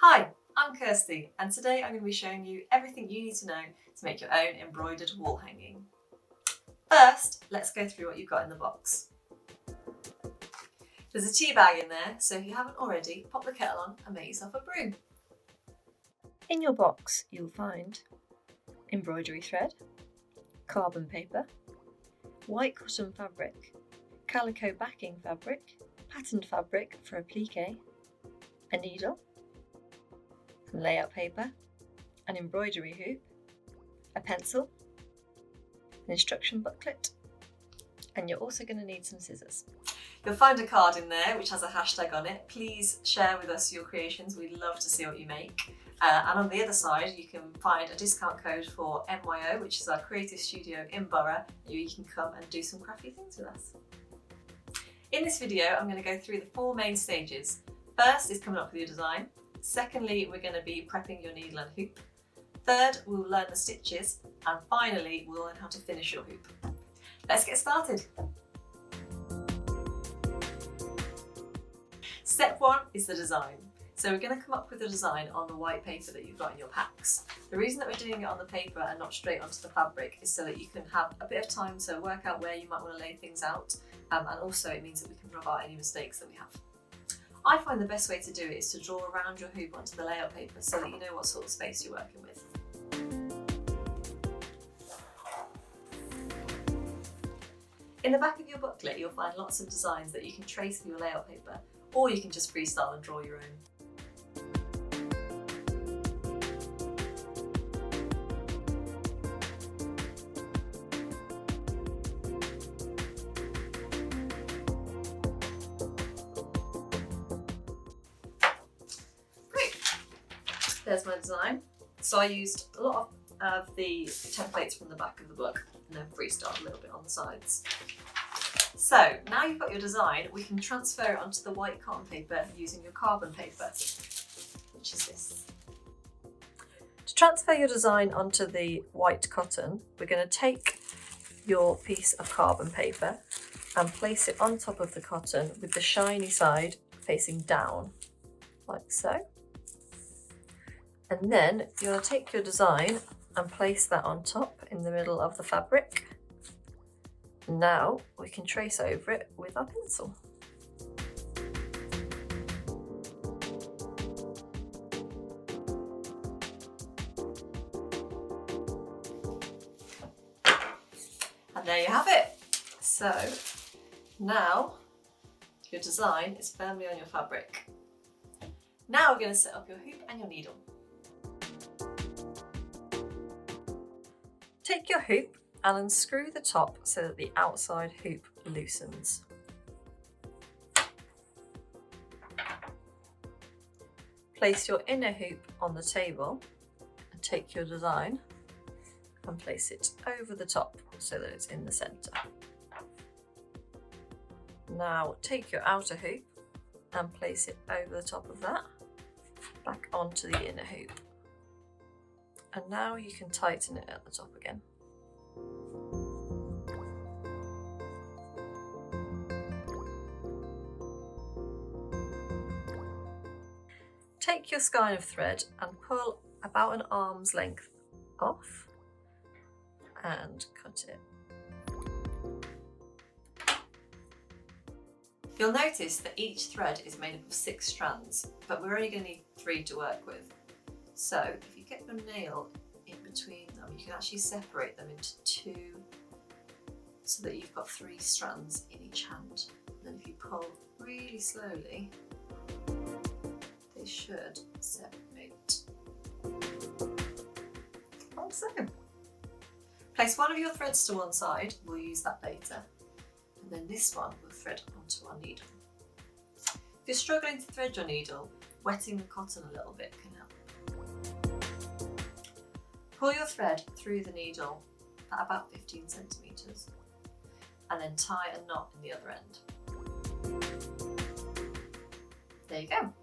Hi, I'm Kirsty, and today I'm going to be showing you everything you need to know to make your own embroidered wall hanging. First, let's go through what you've got in the box. There's a tea bag in there, so if you haven't already, pop the kettle on and make yourself a brew. In your box, you'll find embroidery thread, carbon paper, white cotton fabric, calico backing fabric, patterned fabric for a plié, a needle, some layout paper, an embroidery hoop, a pencil, an instruction booklet, and you're also going to need some scissors. You'll find a card in there which has a hashtag on it. Please share with us your creations, we'd love to see what you make. And on the other side you can find a discount code for MYO, which is our creative studio in Borough. You can come and do some crafty things with us. In this video I'm going to go through the 4 main stages. First is coming up with your design. Secondly, we're going to be prepping your needle and hoop. Third, we'll learn the stitches. And finally, we'll learn how to finish your hoop. Let's get started. Step 1 is the design. So we're going to come up with a design on the white paper that you've got in your packs. The reason that we're doing it on the paper and not straight onto the fabric is so that you can have a bit of time to work out where you might want to lay things out. And also it means that we can rub out any mistakes that we have. I find the best way to do it is to draw around your hoop onto the layout paper so that you know what sort of space you're working with. In the back of your booklet you'll find lots of designs that you can trace with your layout paper, or you can just freestyle and draw your own. There's my design. So I used a lot of the templates from the back of the book and then freestyled a little bit on the sides. So now you've got your design, we can transfer it onto the white cotton paper using your carbon paper, which is this. To transfer your design onto the white cotton, we're going to take your piece of carbon paper and place it on top of the cotton with the shiny side facing down, like so. And then you're going to take your design and place that on top in the middle of the fabric. Now we can trace over it with our pencil. And there you have it. So now your design is firmly on your fabric. Now we're going to set up your hoop and your needle. Take your hoop and unscrew the top so that the outside hoop loosens. Place your inner hoop on the table and take your design and place it over the top so that it's in the centre. Now take your outer hoop and place it over the top of that, back onto the inner hoop. And now you can tighten it at the top again. Take your skein of thread and pull about an arm's length off and cut it. You'll notice that each thread is made up of 6 strands, but we're only going to need 3 to work with. So if you get your nail in between them, you can actually separate them into 2 so that you've got 3 strands in each hand. And then if you pull really slowly, they should separate. Like so. Place one of your threads to one side, we'll use that later. And then this one we'll thread onto our needle. If you're struggling to thread your needle, wetting the cotton a little bit can help. Pull your thread through the needle at about 15 centimetres and then tie a knot in the other end. There you go.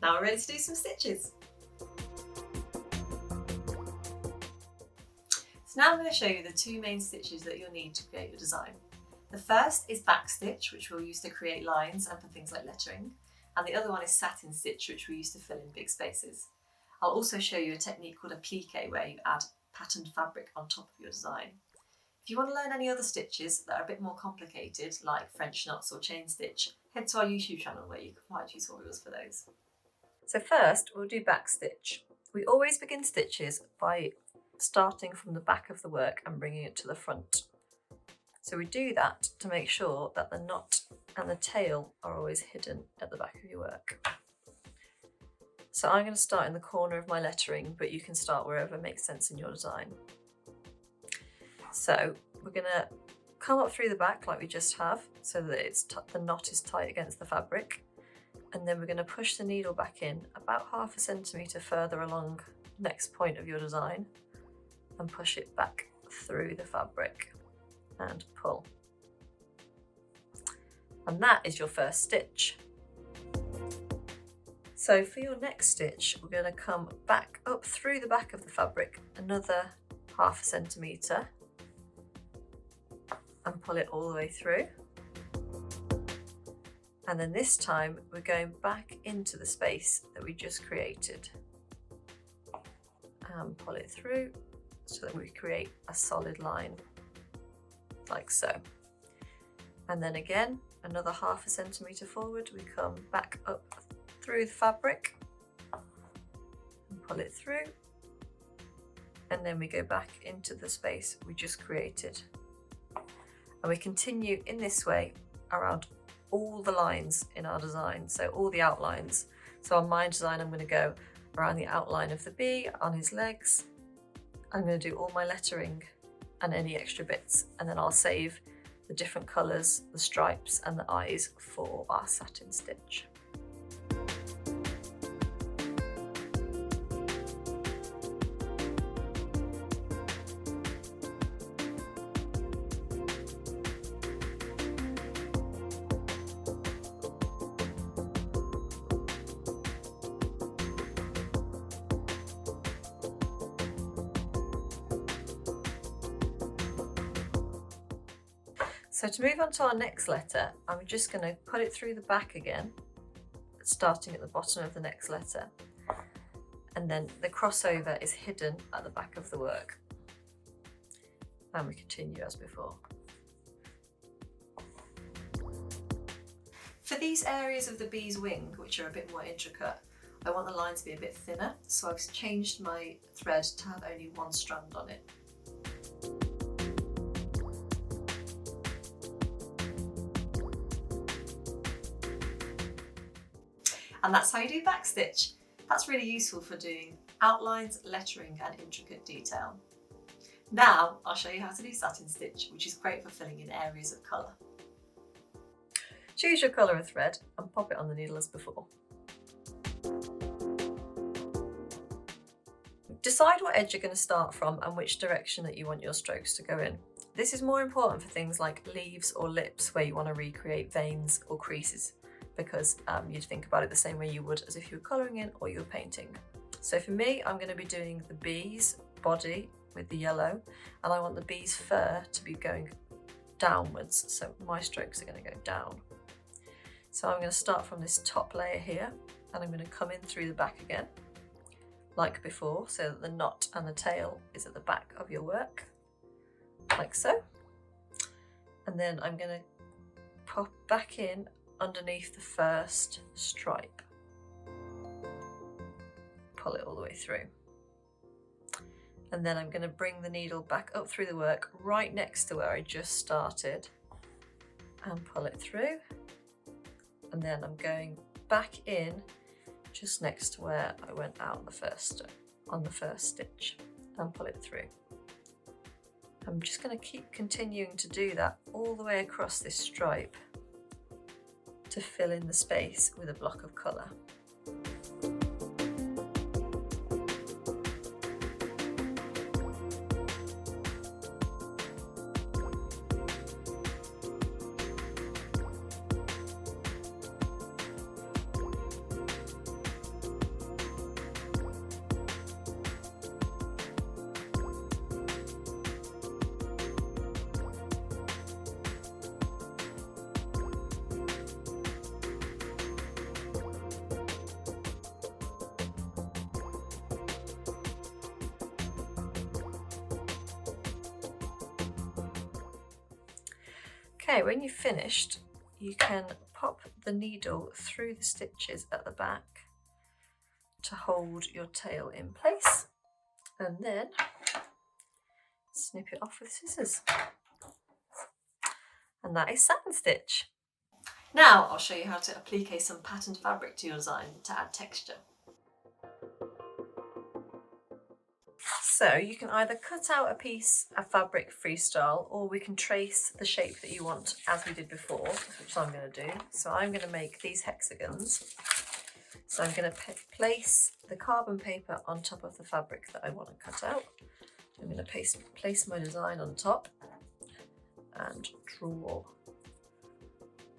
Now we're ready to do some stitches. So now I'm going to show you the 2 main stitches that you'll need to create your design. The first is back stitch, which we'll use to create lines and for things like lettering. and the other one is satin stitch, which we use to fill in big spaces. I'll also show you a technique called applique, where you add patterned fabric on top of your design. If you want to learn any other stitches that are a bit more complicated, like French knots or chain stitch, head to our YouTube channel where you can find tutorials for those. So first we'll do back stitch. We always begin stitches by starting from the back of the work and bringing it to the front. So we do that to make sure that the knot and the tail are always hidden at the back of your work. So I'm going to start in the corner of my lettering, but you can start wherever makes sense in your design. So we're going to come up through the back like we just have, so that the knot is tight against the fabric, and then we're going to push the needle back in about 1/2 centimetre further along the next point of your design and push it back through the fabric and pull. And that is your first stitch. So for your next stitch, we're going to come back up through the back of the fabric another 1/2 centimetre and pull it all the way through. And then this time we're going back into the space that we just created and pull it through so that we create a solid line like so. And then again, another 1/2 centimetre forward, we come back up through the fabric and pull it through, and then we go back into the space we just created. And we continue in this way around all the lines in our design, so all the outlines. So on my design, I'm going to go around the outline of the bee, on his legs. I'm going to do all my lettering and any extra bits, and then I'll save the different colours, the stripes and the eyes for our satin stitch. So to move on to our next letter, I'm just going to put it through the back again, starting at the bottom of the next letter. And then the crossover is hidden at the back of the work. And we continue as before. For these areas of the bee's wing, which are a bit more intricate, I want the line to be a bit thinner, so I've changed my thread to have only one strand on it. And that's how you do backstitch. That's really useful for doing outlines, lettering and intricate detail. Now I'll show you how to do satin stitch, which is great for filling in areas of colour. Choose your colour of thread and pop it on the needle as before. Decide what edge you're going to start from and which direction that you want your strokes to go in. This is more important for things like leaves or lips, where you want to recreate veins or creases, because you'd think about it the same way you would as if you were colouring in or you were painting. So for me, I'm going to be doing the bee's body with the yellow, and I want the bee's fur to be going downwards, so my strokes are going to go down. So I'm going to start from this top layer here, and I'm going to come in through the back again, like before, so that the knot and the tail is at the back of your work, like so. And then I'm going to pop back in underneath the first stripe, pull it all the way through, and then I'm going to bring the needle back up through the work right next to where I just started and pull it through, and then I'm going back in just next to where I went out on the first stitch and pull it through. I'm just going to keep continuing to do that all the way across this stripe to fill in the space with a block of colour. Okay, when you've finished, you can pop the needle through the stitches at the back to hold your tail in place, and then snip it off with scissors. And that is satin stitch. Now I'll show you how to applique some patterned fabric to your design to add texture. So you can either cut out a piece of fabric freestyle, or we can trace the shape that you want as we did before, which I'm going to do. So I'm going to make these hexagons. So I'm going to place the carbon paper on top of the fabric that I want to cut out. I'm going to place my design on top and draw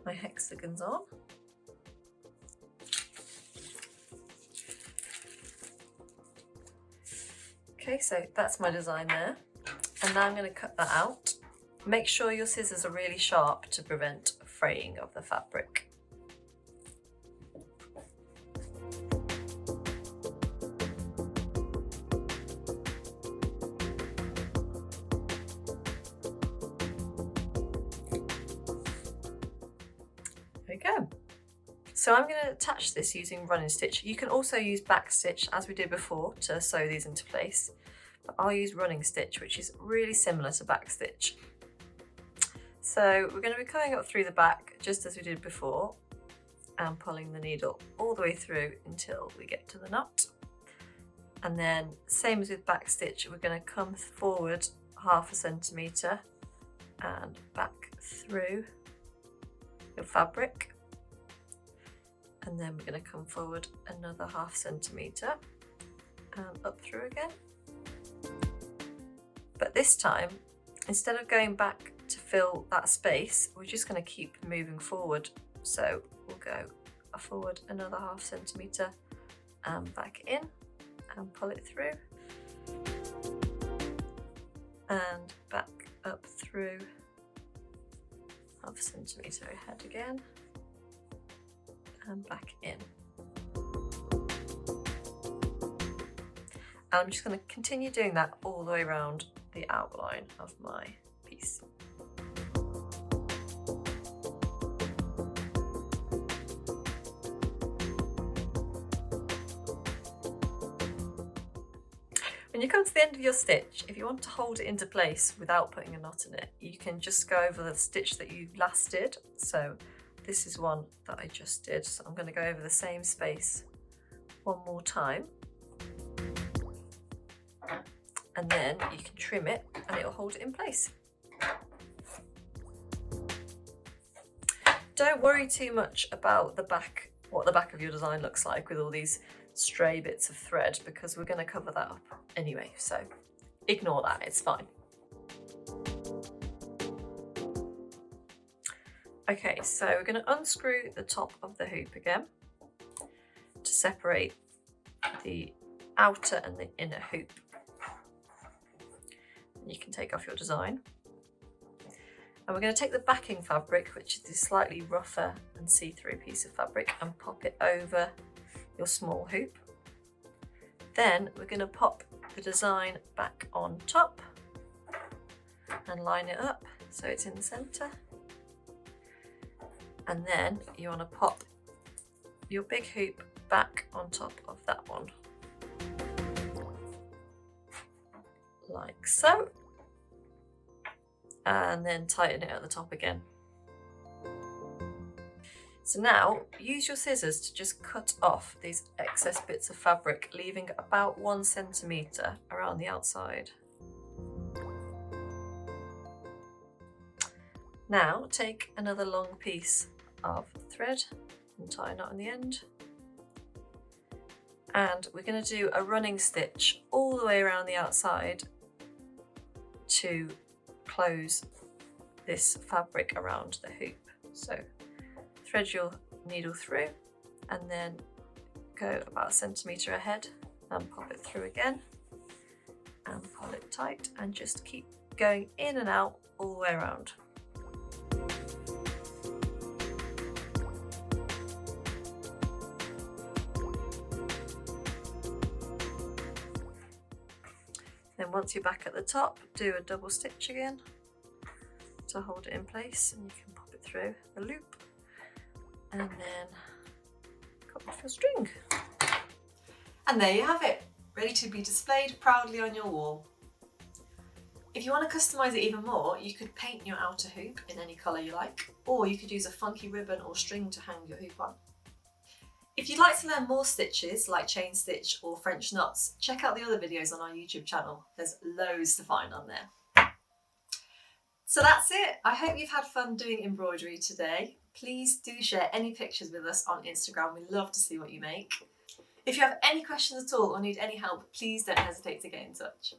my hexagons on. Okay, so that's my design there. And now I'm going to cut that out. Make sure your scissors are really sharp to prevent fraying of the fabric. There we go. So I'm going to attach this using running stitch. You can also use back stitch as we did before to sew these into place, but I'll use running stitch, which is really similar to back stitch. So we're going to be coming up through the back just as we did before and pulling the needle all the way through until we get to the knot. And then same as with back stitch, we're going to come forward 1/2 centimetre and back through your fabric. And then we're going to come forward another 1/2 centimetre and up through again. But this time, instead of going back to fill that space, we're just going to keep moving forward. So we'll go forward another 1/2 centimetre and back in and pull it through. And back up through 1/2 centimetre ahead again. And back in. And I'm just going to continue doing that all the way around the outline of my piece. When you come to the end of your stitch, if you want to hold it into place without putting a knot in it, you can just go over the stitch that you last did. So this is one that I just did, so I'm going to go over the same space one more time. And then you can trim it and it will hold it in place. Don't worry too much about the back, what the back of your design looks like with all these stray bits of thread, because we're going to cover that up anyway, so ignore that, it's fine. Okay, so we're going to unscrew the top of the hoop again to separate the outer and the inner hoop. You can take off your design. And we're going to take the backing fabric, which is this slightly rougher and see-through piece of fabric, and pop it over your small hoop. Then we're going to pop the design back on top and line it up so it's in the centre. And then you want to pop your big hoop back on top of that one, like so, and then tighten it at the top again. So now use your scissors to just cut off these excess bits of fabric, leaving about 1 centimetre around the outside. Now take another long piece of thread and tie a knot in the end. And we're going to do a running stitch all the way around the outside to close this fabric around the hoop. So thread your needle through and then go about 1 centimetre ahead and pop it through again and pull it tight, and just keep going in and out all the way around. Then once you're back at the top, do a double stitch again to hold it in place, and you can pop it through the loop and then cut off your string. And there you have it, ready to be displayed proudly on your wall. If you want to customise it even more, you could paint your outer hoop in any colour you like, or you could use a funky ribbon or string to hang your hoop on. If you'd like to learn more stitches like chain stitch or French knots, check out the other videos on our YouTube channel. There's loads to find on there. So that's it. I hope you've had fun doing embroidery today. Please do share any pictures with us on Instagram. We love to see what you make. If you have any questions at all or need any help, please don't hesitate to get in touch.